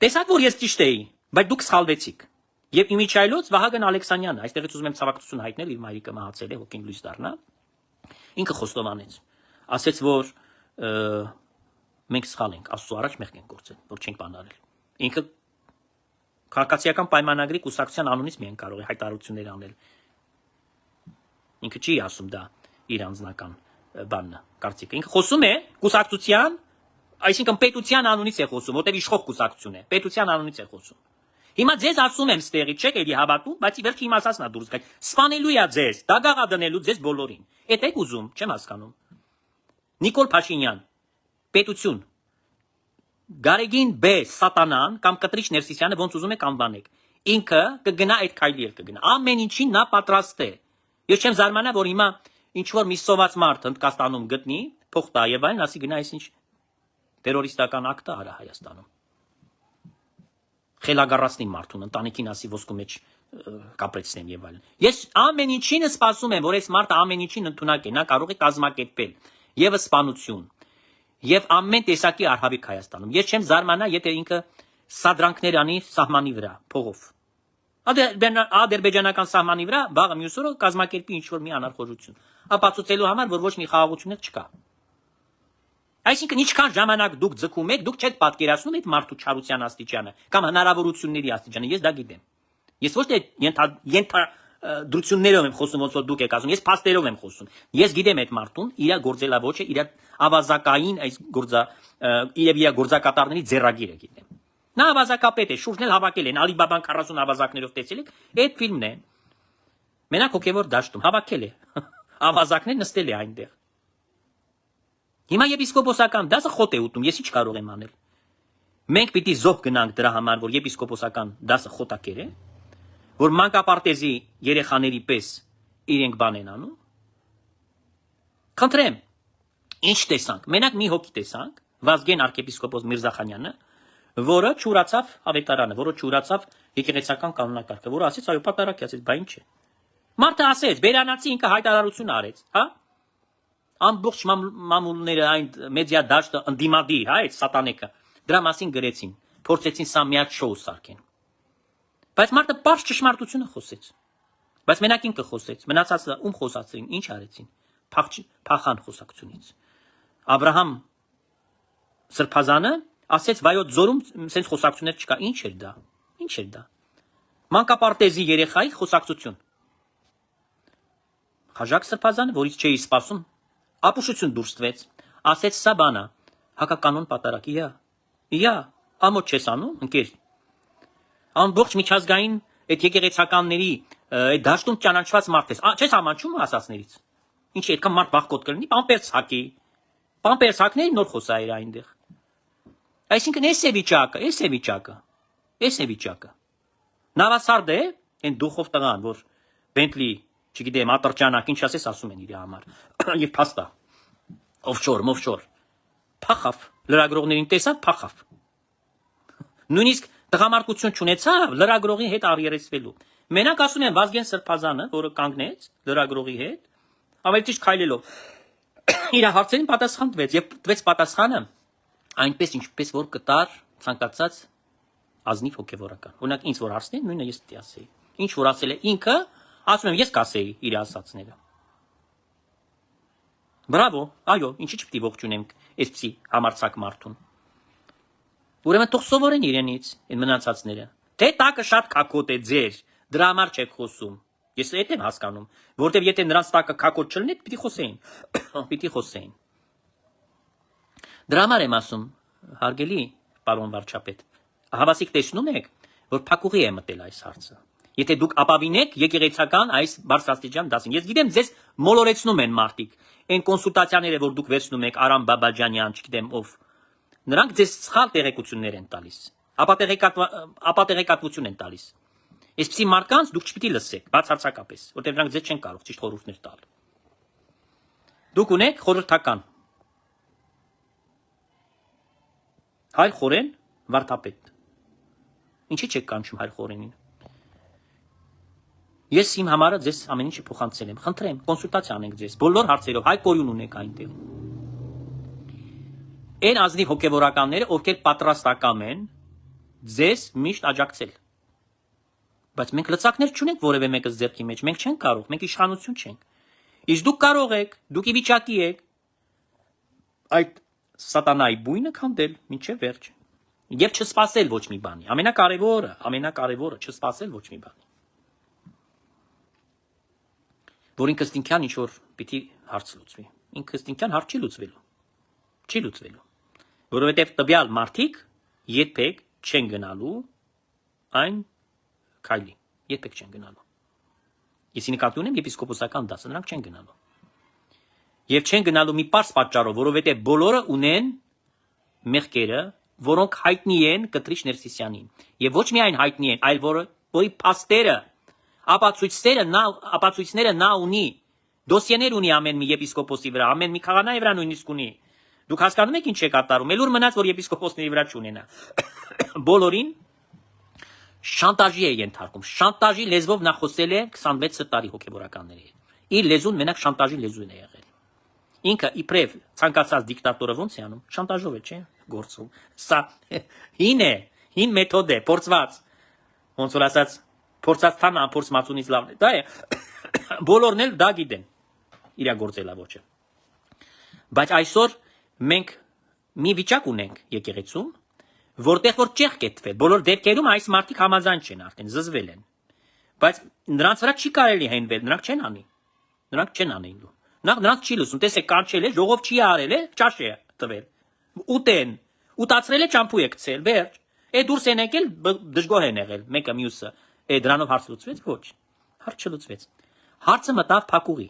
տեսաք որ ես ճիշտ էի բայց դուք սխալվեցիք Եվ իմիջայլոց Վահագն Ալեքսանյանը, այստեղից ուզում եմ ցավակցություն հայտնել, իր մայրիկը մահացել է, հոգին լույս դառնա։ Ինքը խոստովանեց, ասեց, որ մենք սխալ ենք, Աստծո առաջ մեղք ենք գործել, որ չենք բան արել։ Ինքը քաղաքացիական պայմանագրի կուսակցության անունից միայն կարող է հայտարարություններ անել։ Ինքը չի ասում դա իր անձնական բանն է, կարծիքը։ Ինքը խոսում է կուսակցության, այսինքն պետության անունից է խոսում, որտեղ իշխող կուսակցություն է, պետության անունից է խոսում։ Հիմա ձեզ ասում եմ ստեղի, չեք էլի հավատում, բայց վերջի իմացածն է դուրս գալիս։ Սպանելու է ձեզ, դագաղա դնելու ձեզ բոլորին։ Էդ եք ուզում, չեմ հասկանում։ Նիկոլ Փաշինյան, պետություն, Գարեգին B Սատանան կամ Կտրիչ Ներսիսյանը ոնց ուզում եք անվանեք։ Ինքը կգնա այդ քայլի կգնա։ Ամեն ինչին նա պատրաստ է։ Ես չեմ զարմանա, որ հիմա ինչ որ մի սոված մարդ Հնդկաստանում գտնի, փող տա եւ այլն, ասի գնա այսինչ տերորիստական ակտ արա Հայաստանում։ Խելագարացնի մարդուն, ընտանիքին ասի ոսկու մեջ կապրեցնեմ եւ այլն։ Ես ամեն ինչին սպասում եմ, որ այս մարդը ամեն ինչին ընդունակ է, նա կարող է կազմակերպել եւ սպանություն եւ ամեն տեսակի արհավիք Հայաստանում։ Ես չեմ զարմանա, եթե ինքը սադրանքներ անի սահմանի վրա փողով։ Ադրբեջանական սահմանի վրա վաղը մյուս օրը կազմակերպի ինչ որ մի անարխորություն։ Ապացուցելու համար, որ ոչ մի խաղաղություն չկա։ Այսինքն ինչքան ժամանակ դուք ձգում եք, դուք չեք պատկերացնում այդ մարդու չարության աստիճանը կամ հնարավորությունների աստիճանը։ Ես դա գիտեմ։ Ես ոչ թե դրություններով եմ խոսում, ոնց որ դուք եք ասում, ես փաստերով եմ խոսում։ Ես գիտեմ այդ մարդուն, իր գործելավոճը, իր ավազակային այս իր գործակատարների ձեռագիրը գիտեմ։ Նա ավազակապետ է, շուրջն էլ հավաքել են, Ալիբաբան 40 ավազակներով տեսել եք, այդ ֆիլմն է։ Մենակ հոգևոր դաշտում հավաքել է։ Ավազակներ նստել է այնտեղ։ Հիմա եպիսկոպոսական դասը խոտ է ուտում, ես ինչ կարող եմ անել։ Մենք պիտի զոհ գնանք դրա համար, որ եպիսկոպոսական դասը խոտակեր է, որ մանկապարտեզի երեխաների պես իրենք բան են անում։ Խնդրեմ, ինչ տեսանք։ Մենակ մի հոգի տեսանք, Վազգեն arczepiskopos Միրզախանյանը, որը ճուրացավ ավետարանը, որը ճուրացավ եկեղեցական կանոնակարգը, որը ասեց այո պատարագ ասեց, բա ինչ է։ Մարդը ասեց, Բերանացի ինքը հայտարարություն արեց, հա։ Ամբողջ մամուլները այն մեդիա դաշտը ընդդիմադիր, հա, այդ սատանեկը, դրա մասին գրեցին, փորձեցին սա միած շոու սարքեն։ Բայց մարդը պարզ ճշմարտությունը խոսեց։ Բայց մենակ ինքը խոսեց, մնացածը ում խոսացրին, ինչ արեցին։ Փախան խոսակցությունից։ Աբրահամ Սրբազանը ասեց վայոց ձորում sense խոսակցություններ չկա, ինչ էր դա։ Ինչ էր դա։ Մանկապարտեզի երեխայի խոսակցություն։ Խաժակ Սրբազանը, որից չէի սպասում, ապուշություն դուրս տվեց, ասեց սա բանա, հակականոն պատարագ, իա, ամոթ չես անում, ընկեր։ Ամբողջ միջազգային այդ եկեղեցականների այդ դաշտում ճանաչված մարդ ես, չես ամաչում ասածներից։ Ինչի այդքան մարդ վախկոտ կլինի, պամպերս հակի։ Պամպերս հակների նոր խոսայր այնտեղ։ Այսինքն էս է վիճակը։ Նավասարդ է, այն դուխով տղան, որ Bentley, չգիտեմ, ատրճանակ, ինչ ասես ասում են իր համար։ Եվ փաստա։ Offshore։ Փախավ, լրագրողներին տեսավ, փախավ։ Նույնիսկ տղամարդկություն չունեցավ լրագրողի հետ առերեսվելու։ Մենակ ասում են Վազգեն Սրբազանը, որը կանգնեց լրագրողի հետ, ավելի ճիշտ քայլելով իր հարցերին պատասխան տվեց եւ տվեց պատասխանը այնպես ինչպես որ կտար ցանկացած ազնիվ հոգեվորական։ Օրինակ ինձ որ հարցնեն, նույնը ես դի ասեի։ Ինչ որ ասել է ինքը, ասում եմ ես կասեի իր ասածները։ Բրավո, այո, ինչի՞ չպետք է ողջունենք այսպիսի համարցակ մարդուն։ Ուրեմն թող սովորեն իրենից այն մնացածները։ Թե տակը շատ քակոտ է ձեր, դրա համար չեք խոսում։ Ես այդ եմ հասկանում, որտեվ եթե նրանց տակը քակոտ չլինի, պիտի խոսեին։ Դրա համար եմ ասում, հարգելի պարոն վարչապետ, հավասիկ տեսնում եք, որ փակուղի է մտել այս հարցը։ Եթե դուք ապավինեք եկեղեցական այս բարձրաստիճան դասին, ես գիտեմ ձեզ մոլորեցնում են մարդիկ, այն կոնսուլտացիաները, որ դուք վերցնում եք Արամ Բաբաջանյան, չգիտեմ ով, նրանք ձեզ սխալ տեղեկություններ են տալիս, ապատեղեկատվություն են տալիս։ Այսպիսի մարդկանց դուք չպիտի լսեք, բացարձակապես, որտեղ նրանք ձեզ չեն կարող ճիշտ խորհուրդներ տալ։ Դուք ունեք խորհրդական Հայր Խորեն վարդապետ։ Ինչի՞ չեք կանչում Հայր Խորենին։ Ես իմ համարը ձեզ ամեն ինչը փոխանցել եմ։ Խնդրեմ, կոնսուլտացիա անենք ձեզ, բոլոր հարցերով, Հայ Կորյուն ունեք այնտեղ։ Այն ազնիվ հոգևորականները, ովքեր պատրաստական են ձեզ միշտ աջակցել։ Բայց մենք լծակներ չունենք որևէ մեկը ձեռքի մեջ, մենք չենք կարող, մենք իշխանություն չենք։ Իսկ դուք կարող եք, դուք ի վիճակի եք այդ սատանայի բույնը քանդել մինչև վերջ եւ չսպասել ոչ մի բանի։ Ամենակարևորը չսպասել ոչ մի բանի։ Որ ինքստինքյան ինչ որ պիտի հարց լուծվի։ Ինքստինքյան հարց չի լուծվելու։ Որովհետեւ տվյալ մարդիկ երբեք չեն գնալու այն քայլի, երբեք չեն գնալու։ Ես նկատի ունեմ եպիսկոպոսական դասը, նրանք չեն գնալու։ Եվ չեն գնալու մի պարզ պատճառով, որովհետև բոլորը ունեն մեղքերը, որոնք հայտնի են Կտրիչ Ներսիսյանին։ Եվ ոչ միայն հայտնի են, այլ որի փաստերը, ապացույցները նա ունի, դոսիեներ ունի ամեն մի եպիսկոպոսի վրա, ամեն մի քահանայի վրա նույնիսկ ունի։ Դուք հասկանում եք ինչ է կատարում։ Ելուր մնաց, որ եպիսկոպոսների վրա չունենա։ Բոլորին շանտաժի է ենթարկում։ Շանտաժի լեզվով նա խոսել է 26 տարի հոգեբորականների հետ։ Իր լեզուն մենակ շանտաժի լեզուն է եղել։ Ինքը իբրև ցանկացած դիկտատորը ոնց է անում։ Շանտաժով է, չէ՞, գործում։ Սա հին է, հին մեթոդ է, փորձված։ Ոնց որ ասած, փորձած թան անփորձ մածունից լավն է։ Դա է։ Բոլորն էլ դա գիտեն։ Իրա գործելավոճը։ Բայց այսօր մենք մի վիճակ ունենք եկեղեցում, որտեղ որ ճեղ կետվել։ Բոլոր դեպքերում այս մարդիկ համաձայն չեն արդեն, զզվել են։ Բայց նրանց վրա չի կարելի հենվել, նրանք չեն անի։ Նրանք չեն անելու։ Նրանք չի լսում, տեսեք, կանչել է, ժողով չի արել է, ճաշ է տվել։ Ուտեն, ուտացրել է, ճամփու է գցել, վերջ։ Դուրս են եկել, դժգոհ են եղել, մեկը մյուսը։ Դրանով հարց լուծվեց, ոչ։ Հարց չլուծվեց։ Հարցը մտավ փակուղի։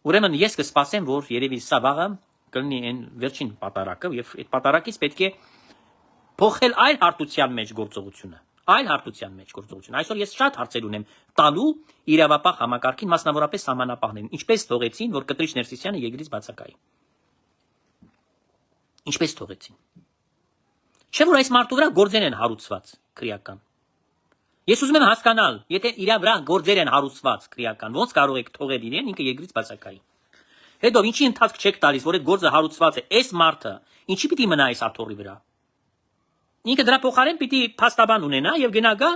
Ուրեմն ես կսպասեմ, որ երևի սա վաղը կլինի այն վերջին պատարակը, եւ այդ պատարակից պետք է փոխել այլ հարթության մեջ գործողությունը։ Այսօր ես շատ հարցեր ունեմ տալու իրավապահ համակարգին, մասնավորապես սահմանապահներին, ինչպես թողեցին, որ Կտրիչ Ներսիսյանը եգրից բացակայի։ Ինչպես թողեցին։ Չէ՞ որ այս մարդու վրա գործեր են հարուցված քրեական։ Ես ուզում եմ հասկանալ, եթե իր վրա գործեր են հարուցված քրեական, ոնց կարող եք թողել իրեն, ինքը եգրից բացակայի։ Հետո ինչի ընթացք չեք տալիս, որ այդ գործը հարուցված է, այս մարդը ինչի պիտի մնա այս աթոռի վրա։ Ինքը դրա փոխարեն պիտի փաստաբան ունենա եւ գնա գա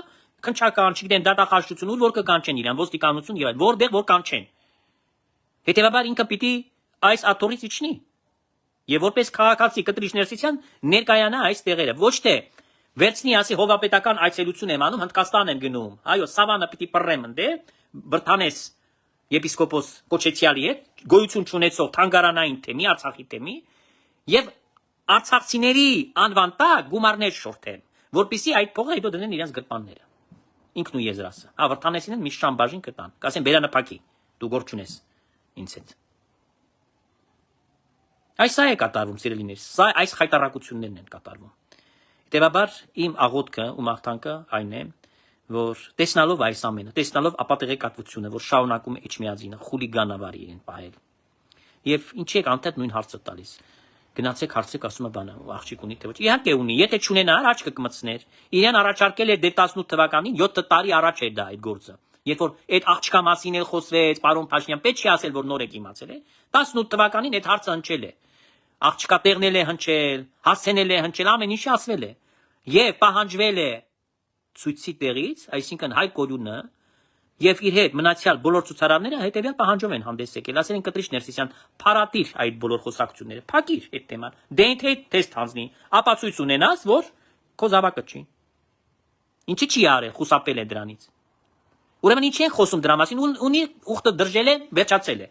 քնչական, չգիտեմ, դատախազություն, որ կկանչեն իրան, ոստիկանություն եւ այլ, որտեղ որ կանչեն։ Հետեւաբար ինքը պիտի այս աթոռից իջնի։ Եվ որպես քաղաքացի Կտրիչ Ներսիսյան ներկայանա այս տեղերը, ոչ թե վերցնի ասի հովապետական այցելություն եմ անում, Հնդկաստան եմ գնում։ Այո, Սավանը պիտի պռեմ ընդ Բրթանես եպիսկոպոս Կոչեցյալի հետ, գոյություն չունեցող թանգարանային թեմի, Արցախի թեմի, եւ արցախցիների անվան տակ գումարներ շորթեն, որպեսզի այդ փողը հետո դնեն իրենց գրպանները։ Ինքն ու Եզրասը։ Վրթանեսին են մի շան բաժին կտան։ Կասեն բերանափակի, դու գործ չունես ինձ հետ։ Այս է կատարվում, սիրելիներ, այս խայտարակություններն են կատարվում։ Հետևաբար իմ աղոթքը ու մաղթանքը այն է, որ տեսնալով այս ամենը, տեսնալով ապատեղեկատվությունը, որ շարունակում է Էջմիածինը խուլիգանավարի իրեն պահել։ Եվ ինչի եք անթեթ նույն հարցը տալիս։ Գնացեք հարցեք, ասում է բանը, աղջիկ ունի թե ոչ։ Իհարկե ունի, եթե չունենար, աչքը կմցներ։ Իրեն առաջարկել էր 18 թվականին, 7 տարի առաջ էր դա այդ գործը։ Երբ որ այդ աղջկա մասին էլ խոսվեց, պարոն Փաշինյան, պետք չի ասել, որ նոր եք իմացել է։ 18 թվականին այդ հարցը հնչել է։ Աղջկա տեղնել է հնչել, հասցնել է հնչել, ամեն ինչ ասվել է։ Եվ պահանջվել է ցույցի տեղից, այսինքն Հայ Կորյունը եւ իր հետ մնացյալ բոլոր ցուցարարները հետեւյալ պահանջով են հանդես եկել, ասել են Կտրիչ Ներսիսյան, փարատիր այդ բոլոր խոսակցությունները, փակիր այդ թեման, դե թե թեստ հանձնի, ապացույց ունենաս, որ քո զավակը չի։ Ինչի՞ չի արել, խուսափել է դրանից։ Ուրեմն ինչի են խոսում դրա մասին, ունի ուխտը դրժել է, վերջացել է։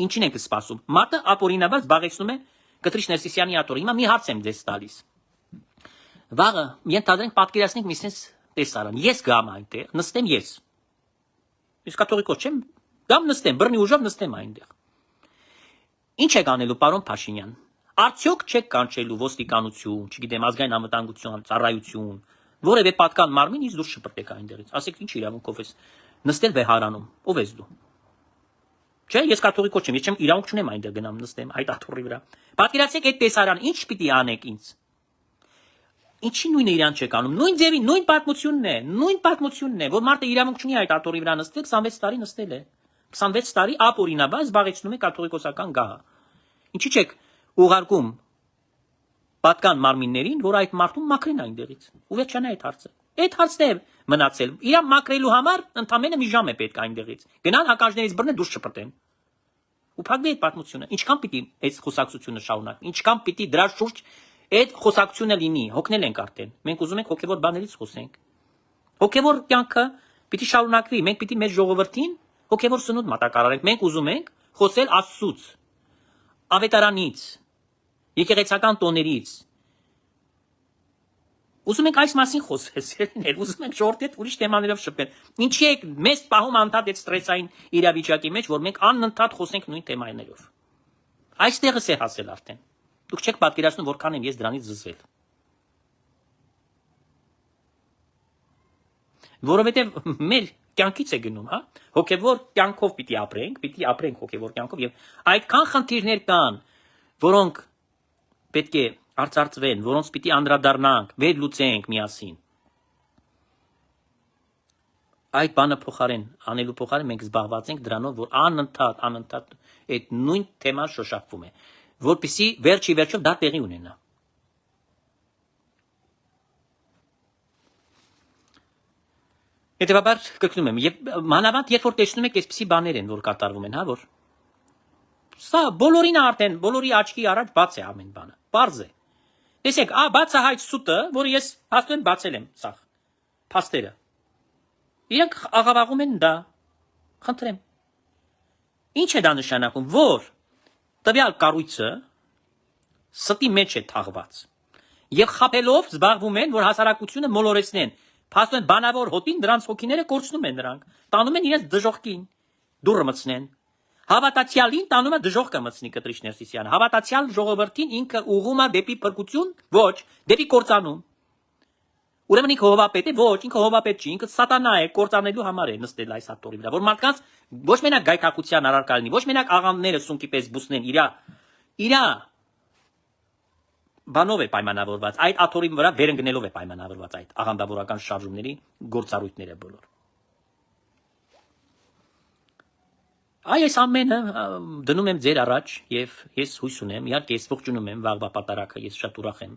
Ինչին ենք սպասում։ Մարտը ապօրինաբար զբաղեցնում է Կտրիչ Ներսիսյանի աթոռը։ Հիմա մի հարց եմ ձեզ տալիս։ Վաղը ենթադրենք պատկերացնենք մի sense տեսարան։ Ես գամ այնտեղ, նստեմ ես։ Ես կաթողիկոս չեմ, գամ նստեմ, բռնի ուժով նստեմ այնտեղ։ Ինչ եք անելու, պարոն Փաշինյան։ Արդյոք չեք կանչելու ոստիկանություն, չգիտեմ, ազգային անվտանգություն, ծառայություն, որևէ պատկան մարմին ինձ դուրս շպրտեք այնտեղից։ Ասեք ինչ իրավունքով ես նստել վեհարանում, ով ես դու։ Չէ, ես կաթողիկոս չեմ, ես չեմ իրավունք չունեմ այնտեղ գնամ նստեմ այդ աթոռի վրա։ Պատկերացրեք այդ տեսարան, ինչ պիտի անեք ինձ։ Ինչի նույնը իրան չեք անում։ Նույն ձևի, նույն պատմությունն է, որ մարդը իրավունք չունի այդ աթոռի վրա նստել, 26 տարի նստել է։ 26 տարի ապօրինաբար զբաղեցնում է կաթողիկոսական գահը։ Ինչի՞ չեք ուղարկում պատկան մարմիններին, որ այդ մարդուն մաքրեն այնտեղից։ Ու վերջանա այդ հարցը։ Այդ հարցն է մնացել։ Իրան մաքրելու համար ընդամենը մի ժամ է պետք այնտեղից։ Գնան հակաժներից բռնեն դուրս չպրտեն։ Ու փակվի այդ պատմությունը։ Ինչքան պիտի այս խոսակցությունը շարունակվի։ Ինչքան պիտի դրա շուրջ այդ խոսակցությունը լինի, հոգնել ենք արդեն։ Մենք ուզում ենք հոգևոր բաներից խոսենք։ Հոգևոր կյանքը պիտի շարունակվի, մենք պիտի մեր ժողովրդին հոգևոր սնունդ մատակարարենք։ Մենք ուզում ենք խոսել Աստծուց, ավետարանից, եկեղեցական տոներից։ Ուզում ենք այս մասին խոսել, ուզում ենք ժողովրդի հետ ուրիշ թեմաներով շփվել։ Ինչի եք մեզ պահում անդադ այդ ստրեսային իրավիճակի մեջ, որ մենք անընդհատ խոսենք նույն թեմաներով։ Այստեղս է հասել արդեն։ Դուք չեք պատկերացնում որքան եմ ես դրանից զզվել։ Որովհետև մեր կյանքից է գնում, հա։ Հոգևոր կյանքով պիտի ապրենք հոգևոր կյանքով եւ այդքան խնդիրներ կան, որոնք պետք է արծարծվեն, որոնց պիտի անդրադառնանք, վերլուծենք միասին։ Այդ բանը անելու փոխարեն մենք զբաղված ենք դրանով, որ անընդհատ այդ նույն թեման շոշափվում է, որպեսզի վերջի վերջով դա տեղի ունենա։ Հետևաբար կրկնում եմ, եւ մանավանդ երբ որ տեսնում եք այսպիսի բաներ են, որ կատարվում են, հա, որ սա բոլորին արդեն, բոլորի աչքի առաջ բաց է ամեն բանը։ Պարզ է։ Տեսեք, բացահայտ սուտը, որը ես հաստատ բացել եմ, սա փաստերը։ Իրենք աղավաղում են դա։ Խնդրեմ։ Ինչ է դա նշանակում, որ տվյալ կառույցը ստի մեջ է թաղված։ Եվ խաբելով զբաղվում են, որ հասարակությունը մոլորեցնեն։ Փաստորեն բանավոր հոտին դրանց հոգիները կորցնում են նրանք, տանում են իրենց դժողքին, դուրը մտցնեն։ Հավատացյալին տանում է դժողքը մտցնի կտրիչ Ներսիսյանը։ Հավատացյալ ժողովրդին ինքը ուղղում է դեպի փրկություն, ոչ, դեպի կործանում։ Ուրեմն ինքը հովապետ է, ոչ, ինքը հովապետ չի, ինքը սատանա է, կործանելու համար է նստել այս աթոռի վրա, որ մարդկանց ոչ մենակ գայթակղության առարկա լինի, ոչ մենակ աղանդները սունկի պես բուսնեն իրա բանով է պայմանավորված, այդ աթոռի վրա վերընկնելով է պայմանավորված այդ աղանդավորական շարժումների գործառույթները բոլոր։ Այս ամենը դնում եմ ձեր առաջ եւ ես հույս ունեմ, իհարկե ես ողջունում եմ վաղվա պատարագը, ես շատ ուրախ եմ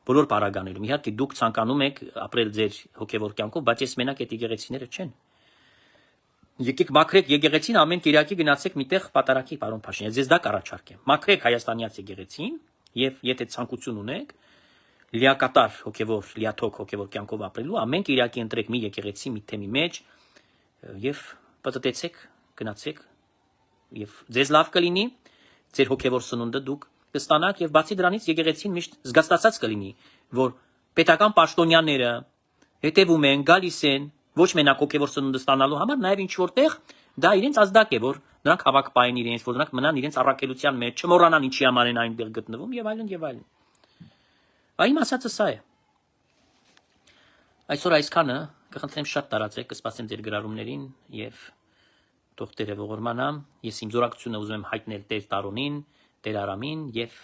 բոլոր բարագաներում։ Իհարկե դուք ցանկանում եք ապրել ձեր հոգևոր կյանքով, բայց ես մենակ այդ եկեղեցիները չեն։ Եկեք մաքրեք եկեղեցին, ամեն Կիրակի գնացեք միտեղ պատարագի, պարոն Փաշինյան, ես դա կառաջարկեմ։ Մաքրեք հայաստանյաց եկեղեցին եւ եթե ցանկություն ունեք լիակատար հոգևոր, լիաթոք հոգևոր կյանքով ապրելու, ամեն Կիրակի ընտրեք մի եկեղեցի, մի թեմի մեջ եւ պատտեցեք, գնացեք եւ ձեզ լավ կլինի, ձեր հոգևոր սնունդը դուք կստանաք եւ բացի դրանից եկեղեցին միշտ զգաստացած կլինի, որ պետական պաշտոնյաները հետևում են, գալիս են ոչ մենակ հոգևոր սնունդը ստանալու համար, նաեւ ինչ որտեղ դա իրենց ազդակ է, որ նրանք հավաքպային իրենց, որ նրանք մնան իրենց առաքելության մեջ, չմոռանան ինչի համար են այնտեղ գտնվում եւ այլն եւ այլն։ Իմ ասածը սա է։ Այսօր այսքանը կխնդրեմ շատ տարածեք, կսպասեմ ձեր գրառումներին եւ թող Տերը ողորմանա։ Ես իմ զորակցությունը ուզում եմ հայտնել Տեր Տարոնին, Տեր Արամին եւ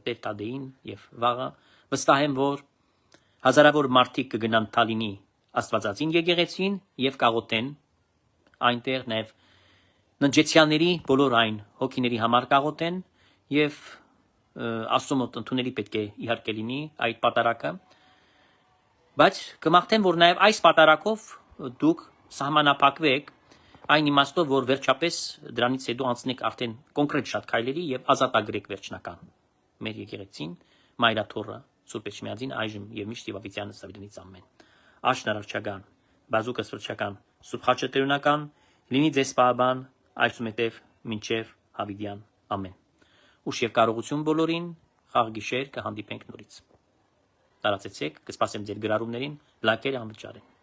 Տեր Տադեին եւ վաղը վստահ եմ, որ հազարավոր մարդիկ կգնան Թալինի Աստվածածին եկեղեցին եւ կաղոթեն այնտեղ նաեւ ննջեցյանների բոլոր այն հոգիների համար կաղոթեն եւ Աստծո մոտ ընդունելի պետք է իհարկե լինի այդ պատարակը, բայց կմաղթեմ, որ նաեւ այս պատարակով դուք սահմանափակվեք այն իմաստով, որ վերջապես դրանից հետո անցնեք արդեն կոնկրետ շատ քայլերի եւ ազատագրեք վերջնական մեր եկեղեցին, Մայրաթոռը, Սուրբ Էջմիածին այժմ եւ միշտ եւ ավիտյանս Սավիդնից ամեն։ Աշնարարչական, բազուկը սրճական, Սուրբ Խաչը տերունական, լինի ձեզ պահաբան, այսուհետև մինչև հավիտյան ամեն։ Ուշ եւ կարողություն բոլորին, խաղ գիշեր կհանդիպենք նորից։ Տարածեցեք, կսպասեմ ձեր գրառումներին, լայքերը անվճար են։